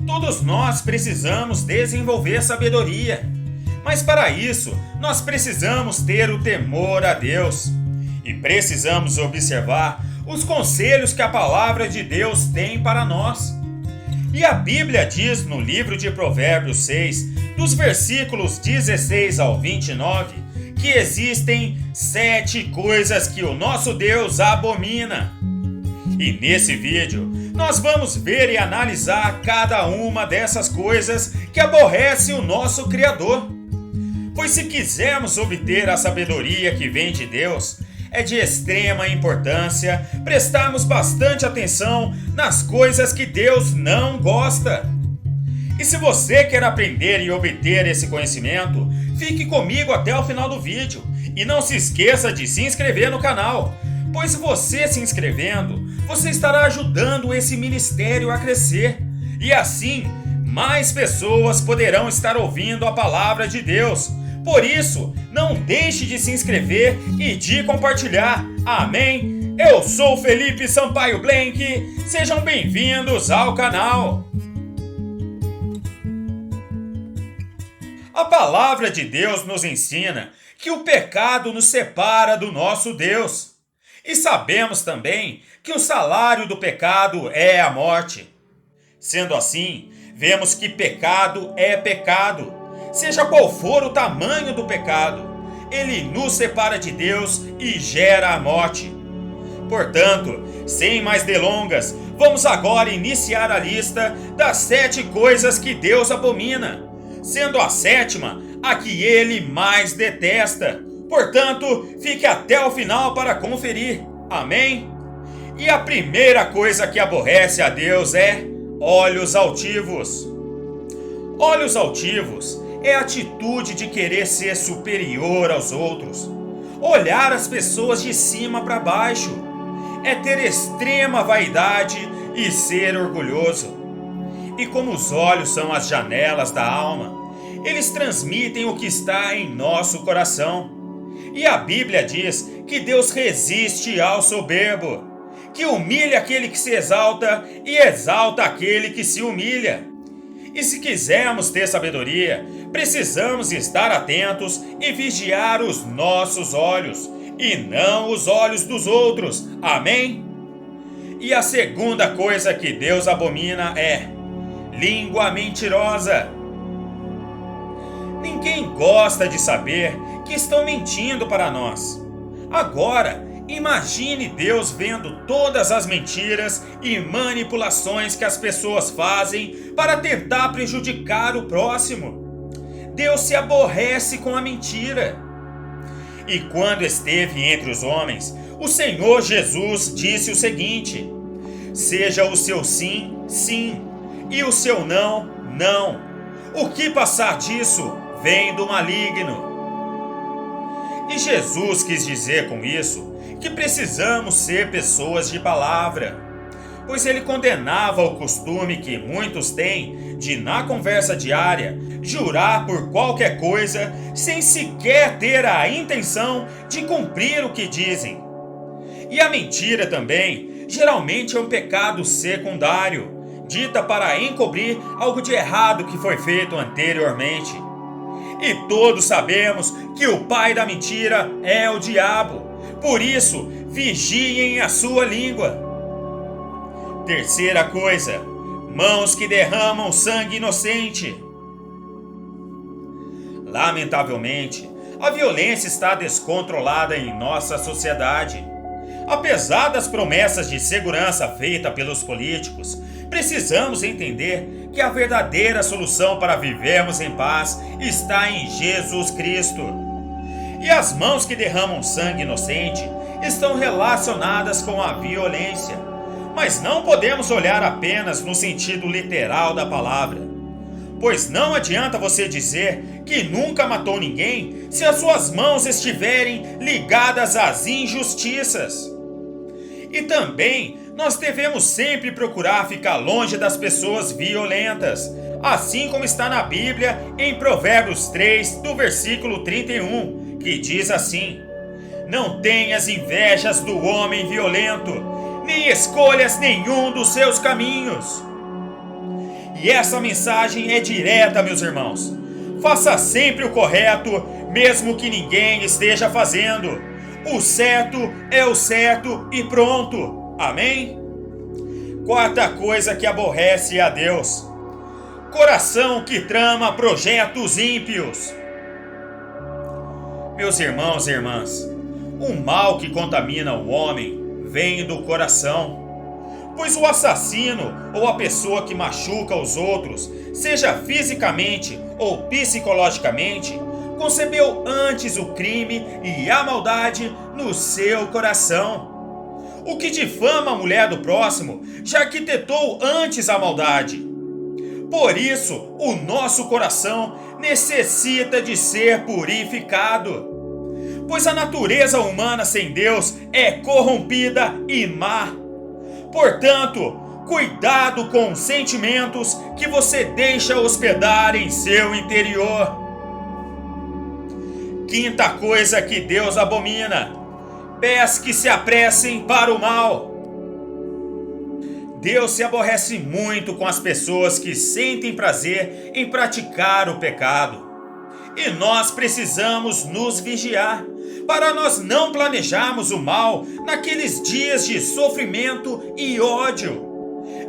Todos nós precisamos desenvolver sabedoria, mas para isso nós precisamos ter o temor a Deus e precisamos observar os conselhos que a palavra de Deus tem para nós. E a Bíblia diz no livro de Provérbios 6, dos versículos 16 ao 29, que existem 7 coisas que o nosso Deus abomina. E nesse vídeo, nós vamos ver e analisar cada uma dessas coisas que aborrece o nosso Criador. Pois se quisermos obter a sabedoria que vem de Deus, é de extrema importância prestarmos bastante atenção nas coisas que Deus não gosta. E se você quer aprender e obter esse conhecimento, fique comigo até o final do vídeo e não se esqueça de se inscrever no canal, pois você se inscrevendo, você estará ajudando esse ministério a crescer e assim mais pessoas poderão estar ouvindo a palavra de Deus. Por isso, não deixe de se inscrever e de compartilhar. Amém? Eu sou Felipe Sampaio Blank. Sejam bem-vindos ao canal. A palavra de Deus nos ensina que o pecado nos separa do nosso Deus. E sabemos também que o salário do pecado é a morte. Sendo assim, vemos que pecado é pecado. Seja qual for o tamanho do pecado, ele nos separa de Deus e gera a morte. Portanto, sem mais delongas, vamos agora iniciar a lista das 7 coisas que Deus abomina, sendo a 7ª a que ele mais detesta. Portanto, fique até o final para conferir. Amém? E a primeira coisa que aborrece a Deus é olhos altivos. Olhos altivos é a atitude de querer ser superior aos outros, olhar as pessoas de cima para baixo, é ter extrema vaidade e ser orgulhoso. E como os olhos são as janelas da alma, eles transmitem o que está em nosso coração. E a Bíblia diz que Deus resiste ao soberbo, que humilha aquele que se exalta e exalta aquele que se humilha. E se quisermos ter sabedoria, precisamos estar atentos e vigiar os nossos olhos, e não os olhos dos outros. Amém? E a segunda coisa que Deus abomina é língua mentirosa. Ninguém gosta de saber que estão mentindo para nós. Agora, imagine Deus vendo todas as mentiras e manipulações que as pessoas fazem para tentar prejudicar o próximo. Deus se aborrece com a mentira. E quando esteve entre os homens, o Senhor Jesus disse o seguinte: seja o seu sim, sim, e o seu não, não. O que passar disso vem do maligno. E Jesus quis dizer com isso que precisamos ser pessoas de palavra, pois ele condenava o costume que muitos têm de, na conversa diária, jurar por qualquer coisa sem sequer ter a intenção de cumprir o que dizem. E a mentira também, geralmente é um pecado secundário, dita para encobrir algo de errado que foi feito anteriormente. E todos sabemos que o pai da mentira é o diabo. Por isso, vigiem a sua língua. Terceira coisa, mãos que derramam sangue inocente. Lamentavelmente, a violência está descontrolada em nossa sociedade. Apesar das promessas de segurança feitas pelos políticos, precisamos entender que a verdadeira solução para vivermos em paz está em Jesus Cristo. E as mãos que derramam sangue inocente estão relacionadas com a violência. Mas não podemos olhar apenas no sentido literal da palavra. Pois não adianta você dizer que nunca matou ninguém se as suas mãos estiverem ligadas às injustiças. E também nós devemos sempre procurar ficar longe das pessoas violentas, assim como está na Bíblia em Provérbios 3, do versículo 31, que diz assim: não tenhas invejas do homem violento, nem escolhas nenhum dos seus caminhos. E essa mensagem é direta, meus irmãos. Faça sempre o correto, mesmo que ninguém esteja fazendo. O certo é o certo e pronto. Amém? Quarta coisa que aborrece a Deus: coração que trama projetos ímpios. Meus irmãos e irmãs, o mal que contamina o homem vem do coração. Pois o assassino ou a pessoa que machuca os outros, seja fisicamente ou psicologicamente, concebeu antes o crime e a maldade no seu coração. O que difama a mulher do próximo já arquitetou antes a maldade. Por isso, o nosso coração necessita de ser purificado. Pois a natureza humana sem Deus é corrompida e má. Portanto, cuidado com os sentimentos que você deixa hospedar em seu interior. Quinta coisa que Deus abomina: pés que se apressem para o mal. Deus se aborrece muito com as pessoas que sentem prazer em praticar o pecado. E nós precisamos nos vigiar, para nós não planejarmos o mal naqueles dias de sofrimento e ódio.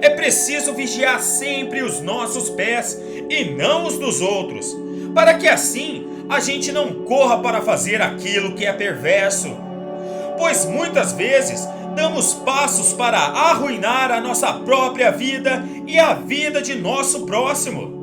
É preciso vigiar sempre os nossos pés e não os dos outros, para que assim a gente não corra para fazer aquilo que é perverso. Pois muitas vezes damos passos para arruinar a nossa própria vida e a vida de nosso próximo.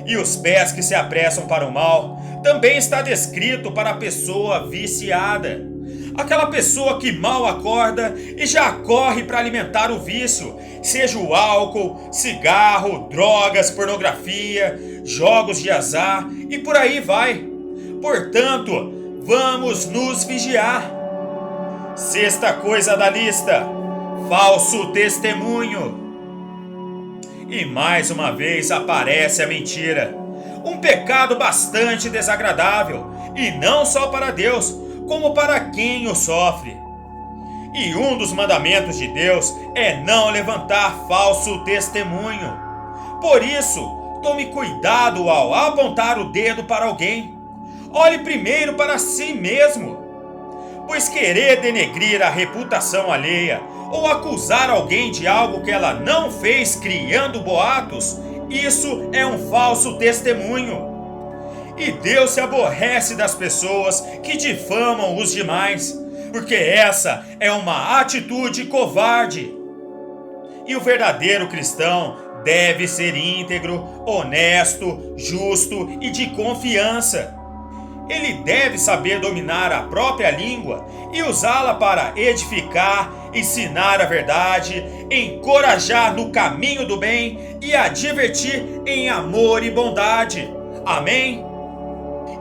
E os pés que se apressam para o mal também está descrito para a pessoa viciada. Aquela pessoa que mal acorda e já corre para alimentar o vício, seja o álcool, cigarro, drogas, pornografia, jogos de azar e por aí vai. Portanto, vamos nos vigiar. Sexta coisa da lista: falso testemunho. E mais uma vez aparece a mentira. Um pecado bastante desagradável, e não só para Deus, como para quem o sofre. E um dos mandamentos de Deus é não levantar falso testemunho. Por isso, tome cuidado ao apontar o dedo para alguém. Olhe primeiro para si mesmo. Pois querer denegrir a reputação alheia ou acusar alguém de algo que ela não fez criando boatos, isso é um falso testemunho. E Deus se aborrece das pessoas que difamam os demais, porque essa é uma atitude covarde. E o verdadeiro cristão deve ser íntegro, honesto, justo e de confiança. Ele deve saber dominar a própria língua e usá-la para edificar, ensinar a verdade, encorajar no caminho do bem e advertir em amor e bondade. Amém?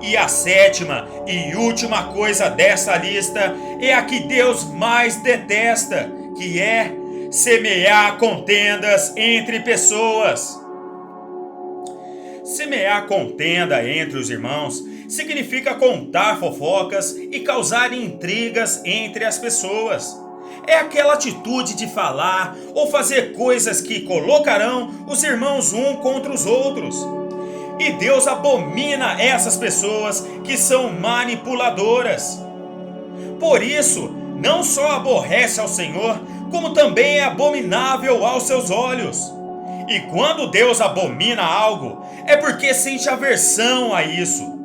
E a sétima e última coisa dessa lista é a que Deus mais detesta, que é semear contendas entre pessoas. Semear contenda entre os irmãos significa contar fofocas e causar intrigas entre as pessoas. É aquela atitude de falar ou fazer coisas que colocarão os irmãos um contra os outros. E Deus abomina essas pessoas que são manipuladoras. Por isso, não só aborrece ao Senhor, como também é abominável aos seus olhos. E quando Deus abomina algo, é porque sente aversão a isso.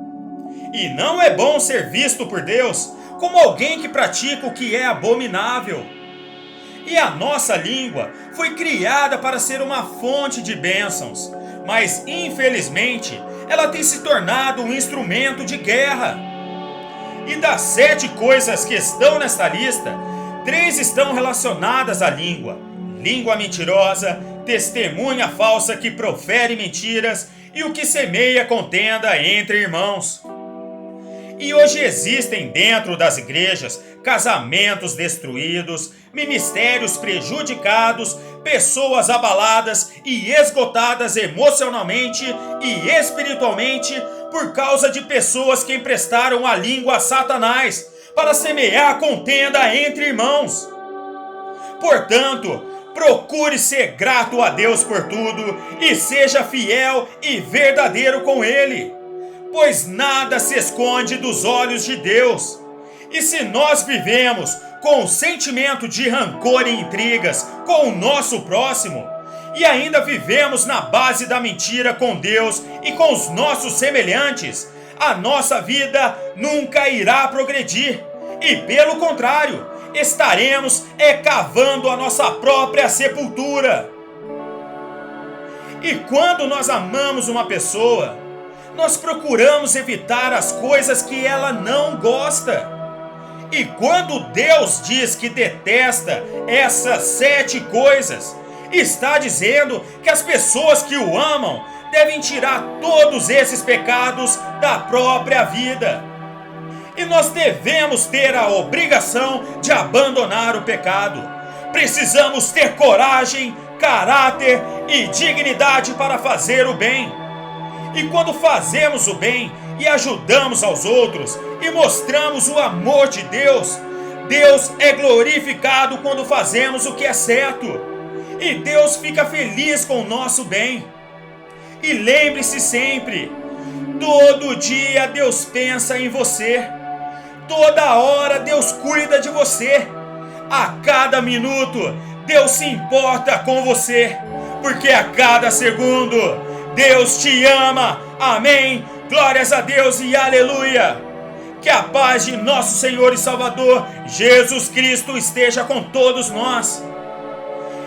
E não é bom ser visto por Deus como alguém que pratica o que é abominável. E a nossa língua foi criada para ser uma fonte de bênçãos, mas infelizmente ela tem se tornado um instrumento de guerra. E das 7 coisas que estão nesta lista, 3 estão relacionadas à língua: língua mentirosa, testemunha falsa que profere mentiras e o que semeia contenda entre irmãos. E hoje existem dentro das igrejas casamentos destruídos, ministérios prejudicados, pessoas abaladas e esgotadas emocionalmente e espiritualmente por causa de pessoas que emprestaram a língua a Satanás para semear contenda entre irmãos. Portanto, Procure ser grato a Deus por tudo e seja fiel e verdadeiro com Ele, pois nada se esconde dos olhos de Deus. E se nós vivemos com o sentimento de rancor e intrigas com o nosso próximo, e ainda vivemos na base da mentira com Deus e com os nossos semelhantes, a nossa vida nunca irá progredir, e pelo contrário, estaremos cavando a nossa própria sepultura. E quando nós amamos uma pessoa, nós procuramos evitar as coisas que ela não gosta. E quando Deus diz que detesta essas 7 coisas, está dizendo que as pessoas que o amam devem tirar todos esses pecados da própria vida. E nós devemos ter a obrigação de abandonar o pecado. Precisamos ter coragem, caráter e dignidade para fazer o bem. E quando fazemos o bem e ajudamos aos outros e mostramos o amor de Deus, Deus é glorificado quando fazemos o que é certo. E Deus fica feliz com o nosso bem. E lembre-se sempre, todo dia Deus pensa em você. Toda hora Deus cuida de você. A cada minuto Deus se importa com você, porque a cada segundo Deus te ama. Amém. Glórias a Deus e aleluia. Que a paz de nosso Senhor e Salvador Jesus Cristo esteja com todos nós.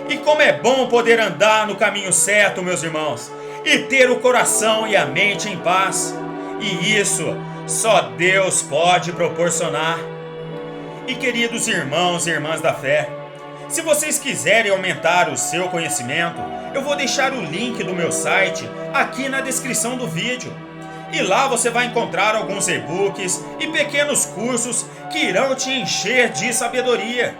E como é bom poder andar no caminho certo, meus irmãos, e ter o coração e a mente em paz. E isso só Deus pode proporcionar. E queridos irmãos e irmãs da fé, se vocês quiserem aumentar o seu conhecimento, eu vou deixar o link do meu site aqui na descrição do vídeo. E lá você vai encontrar alguns e-books e pequenos cursos que irão te encher de sabedoria.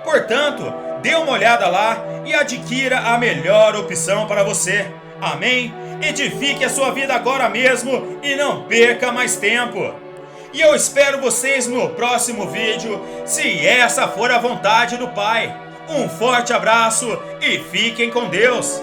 Portanto, dê uma olhada lá e adquira a melhor opção para você. Amém? Edifique a sua vida agora mesmo e não perca mais tempo. E eu espero vocês no próximo vídeo, se essa for a vontade do Pai. Um forte abraço e fiquem com Deus.